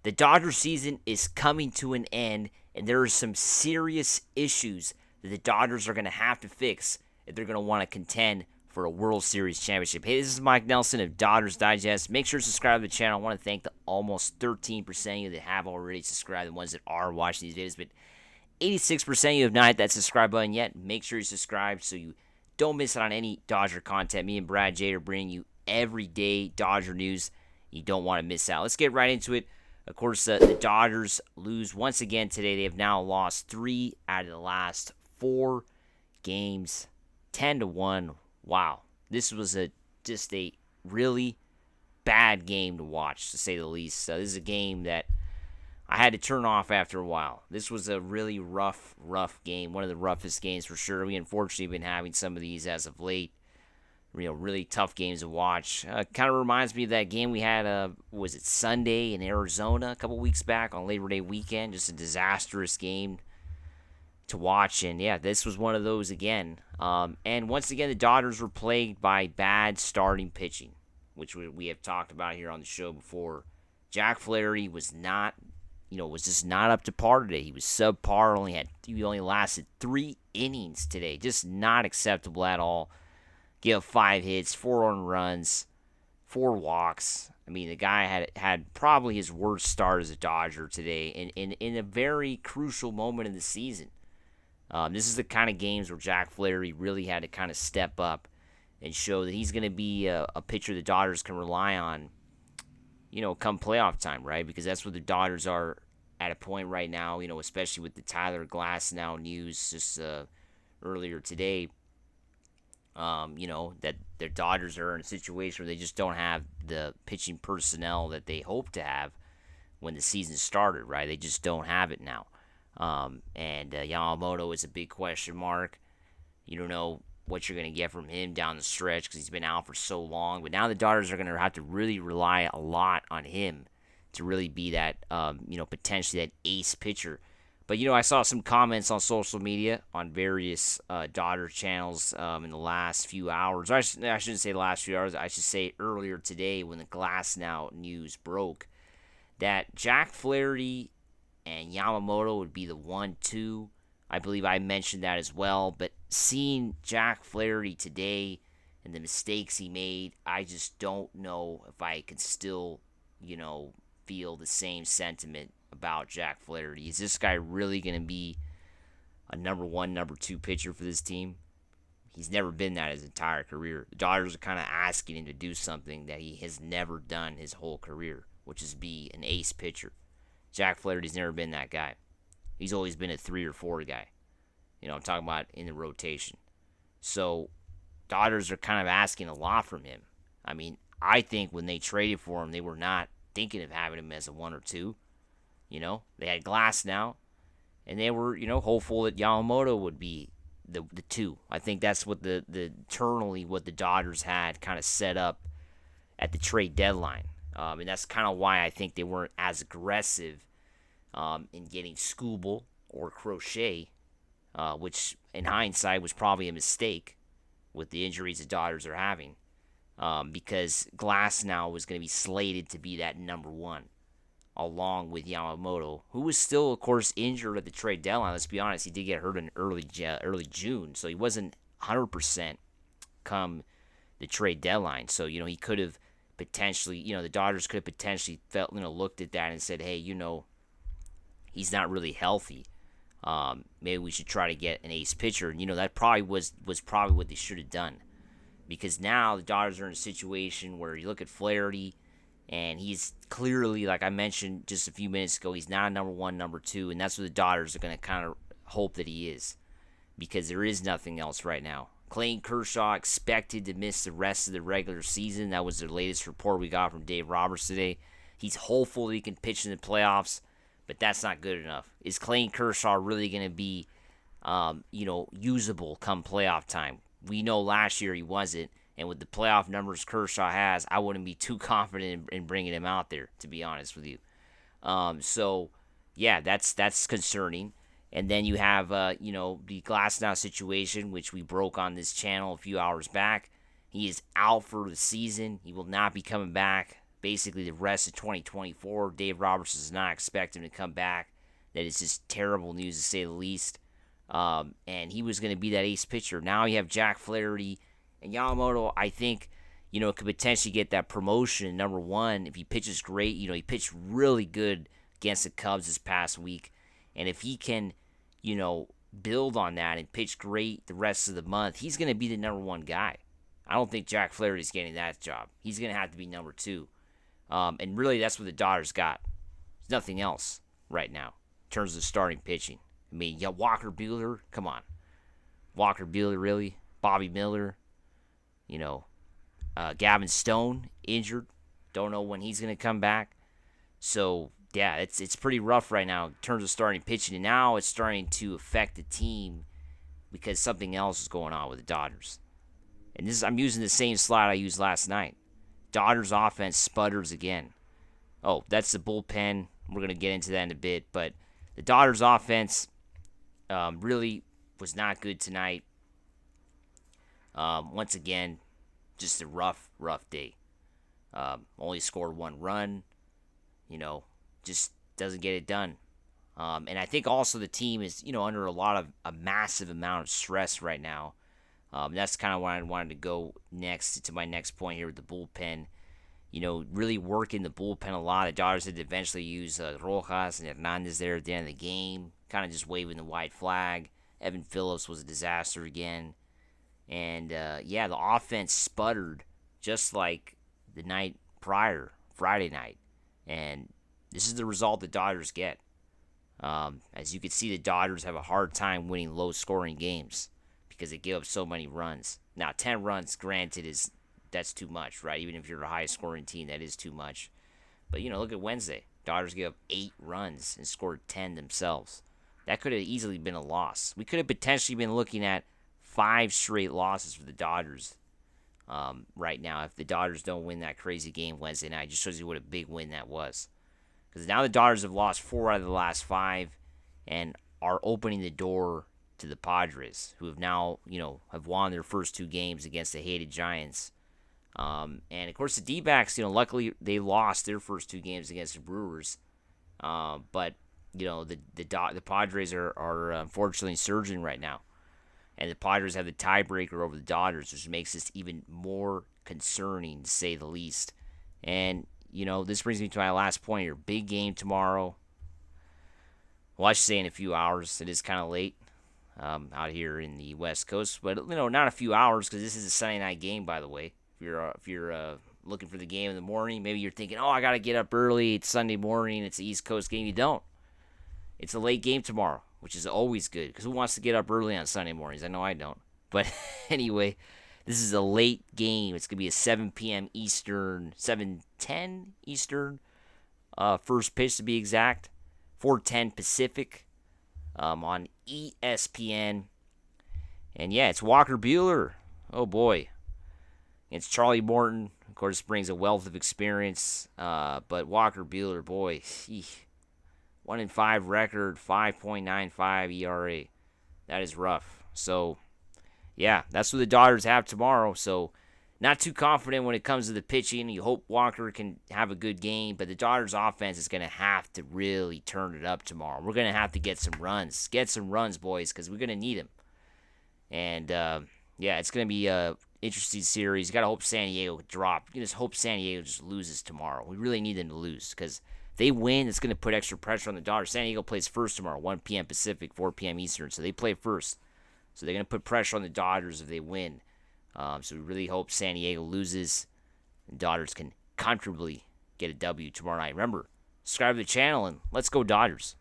The Dodgers season is coming to an end, and there are some serious issues that the Dodgers are going to have to fix if they're going to want to contend for a World Series championship. Hey, this is Mike Nelson of Dodgers Digest. Make sure to subscribe to the channel. I want to thank the almost 13% of you that have already subscribed, the ones that are watching these videos, but 86% of you have not hit that subscribe button yet. Make sure you subscribe so you don't miss out on any Dodger content. Me and Brad J are bringing you everyday Dodger news. You don't want to miss out. Let's get right into it. Of course, the Dodgers lose once again today. They have now lost 3 out of the last 4 games, 10-1. Wow, this was just a really bad game to watch, to say the least. This is a game that I had to turn off after a while. This was a really rough game, one of the roughest games for sure. We unfortunately have been having some of these as of late. Really tough games to watch. Kind of reminds me of that game we had, was it Sunday in Arizona a couple weeks back on Labor Day weekend? Just a disastrous game to watch. And yeah, this was one of those again. And once again, the Dodgers were plagued by bad starting pitching, which we have talked about here on the show before. Jack Flaherty was just not up to par today. He was subpar. He only lasted 3 innings today. Just not acceptable at all. Gave up 5 hits, 4 earned runs, 4 walks. I mean, the guy had probably his worst start as a Dodger today in a very crucial moment in the season. This is the kind of games where Jack Flaherty really had to kind of step up and show that he's going to be a pitcher the Dodgers can rely on, come playoff time, right? Because that's what the Dodgers are at a point right now, especially with the Tyler Glasnow news just earlier today. That their Dodgers are in a situation where they just don't have the pitching personnel that they hoped to have when the season started, right? They just don't have it now. And Yamamoto is a big question mark. You don't know what you're going to get from him down the stretch because he's been out for so long. But now the Dodgers are going to have to really rely a lot on him to really be that, potentially that ace pitcher. But, I saw some comments on social media on various Dodger channels in the last few hours. I shouldn't say the last few hours. I should say earlier today when the Glasnow news broke that Jack Flaherty and Yamamoto would be the 1-2. I believe I mentioned that as well. But seeing Jack Flaherty today and the mistakes he made, I just don't know if I can still, feel the same sentiment about Jack Flaherty. Is this guy really going to be a number 1, number 2 pitcher for this team? He's never been that his entire career. The Dodgers are kind of asking him to do something that he has never done his whole career, which is be an ace pitcher. Jack Flaherty's never been that guy. He's always been a 3 or 4 guy. I'm talking about in the rotation. So, Dodgers are kind of asking a lot from him. I mean, I think when they traded for him, they were not thinking of having him as a 1 or 2. They had Glasnow, and they were, hopeful that Yamamoto would be the 2. I think that's what the internally what the Dodgers had kind of set up at the trade deadline. And that's kind of why I think they weren't as aggressive in getting Skubal or Crochet, which in hindsight was probably a mistake with the injuries the Dodgers are having. Because Glasnow was going to be slated to be that number 1, along with Yamamoto, who was still, of course, injured at the trade deadline. Let's be honest, he did get hurt in early June, so he wasn't 100% come the trade deadline. So, he could have potentially, the Dodgers could have potentially looked at that and said, hey, he's not really healthy. Maybe we should try to get an ace pitcher. And, that probably was probably what they should have done. Because now the Dodgers are in a situation where you look at Flaherty, and he's clearly, like I mentioned just a few minutes ago, he's not a number 1, number 2, and that's what the Dodgers are going to kind of hope that he is. Because there is nothing else right now. Clayton Kershaw expected to miss the rest of the regular season. That was the latest report we got from Dave Roberts today. He's hopeful that he can pitch in the playoffs, but that's not good enough. Is Clayton Kershaw really going to be, usable come playoff time? We know last year he wasn't, and with the playoff numbers Kershaw has, I wouldn't be too confident in bringing him out there, to be honest with you. So, yeah, that's concerning. And then you have, the Glasnow situation, which we broke on this channel a few hours back. He is out for the season. He will not be coming back basically the rest of 2024. Dave Roberts does not expect him to come back. That is just terrible news to say the least. And he was going to be that ace pitcher. Now you have Jack Flaherty and Yamamoto. I think, could potentially get that promotion, number one, if he pitches great. He pitched really good against the Cubs this past week. And if he can, build on that and pitch great the rest of the month, he's going to be the number one guy. I don't think Jack Flaherty's getting that job. He's going to have to be number two. And really, that's what the Dodgers got. There's nothing else right now in terms of starting pitching. I mean, Walker Buehler, come on. Walker Buehler, really? Bobby Miller, Gavin Stone, injured. Don't know when he's going to come back. So, yeah, it's pretty rough right now in terms of starting pitching. And now it's starting to affect the team because something else is going on with the Dodgers. And I'm using the same slide I used last night. Dodgers offense sputters again. Oh, that's the bullpen. We're going to get into that in a bit. But the Dodgers offense really was not good tonight. Once again, just a rough day. Only scored one run. Just doesn't get it done. And I think also the team is, under a massive amount of stress right now. That's kind of why I wanted to go next to my next point here with the bullpen. Really working the bullpen a lot. The Dodgers had to eventually use Rojas and Hernandez there at the end of the game, kind of just waving the white flag. Evan Phillips was a disaster again. And, the offense sputtered just like the night prior, Friday night. And this is the result the Dodgers get. As you can see, the Dodgers have a hard time winning low-scoring games because they give up so many runs. Now, 10 runs, granted, that's too much, right? Even if you're a high-scoring team, that is too much. But, look at Wednesday. Dodgers gave up 8 runs and scored 10 themselves. That could have easily been a loss. We could have potentially been looking at 5 straight losses for the Dodgers right now if the Dodgers don't win that crazy game Wednesday night. It just shows you what a big win that was. Because now the Dodgers have lost 4 out of the last 5 and are opening the door to the Padres, who have now, have won their first 2 games against the hated Giants. And, of course, the D-backs, luckily they lost their first 2 games against the Brewers. But, the Padres are unfortunately surging right now. And the Padres have the tiebreaker over the Dodgers, which makes this even more concerning, to say the least. And, this brings me to my last point here. Big game tomorrow. Well, I should say in a few hours. It is kind of late out here in the West Coast. But, not a few hours because this is a Sunday night game, by the way. If you're looking for the game in the morning, maybe you're thinking, I got to get up early. It's Sunday morning. It's the East Coast game. You don't. It's a late game tomorrow, which is always good because who wants to get up early on Sunday mornings? I know I don't. But anyway, this is a late game. It's going to be a 7 p.m. Eastern, 7:10 Eastern, first pitch to be exact, 4:10 Pacific on ESPN. And, it's Walker Buehler. Oh, boy. It's Charlie Morton. Of course, brings a wealth of experience. But Walker Buehler, boy, 1-5 record, 5.95 ERA. That is rough. So, that's what the Dodgers have tomorrow. So, not too confident when it comes to the pitching. You hope Walker can have a good game, but the Dodgers offense is going to have to really turn it up tomorrow. We're going to have to get some runs. Get some runs, boys, because we're going to need them. And, it's going to be a interesting series. You got to hope San Diego drop. You just hope San Diego just loses tomorrow. We really need them to lose because if they win, it's going to put extra pressure on the Dodgers. San Diego plays first tomorrow, 1 p.m. Pacific, 4 p.m. Eastern, so they play first. So they're going to put pressure on the Dodgers if they win. So we really hope San Diego loses and Dodgers can comfortably get a W tomorrow night. Remember, subscribe to the channel and let's go Dodgers.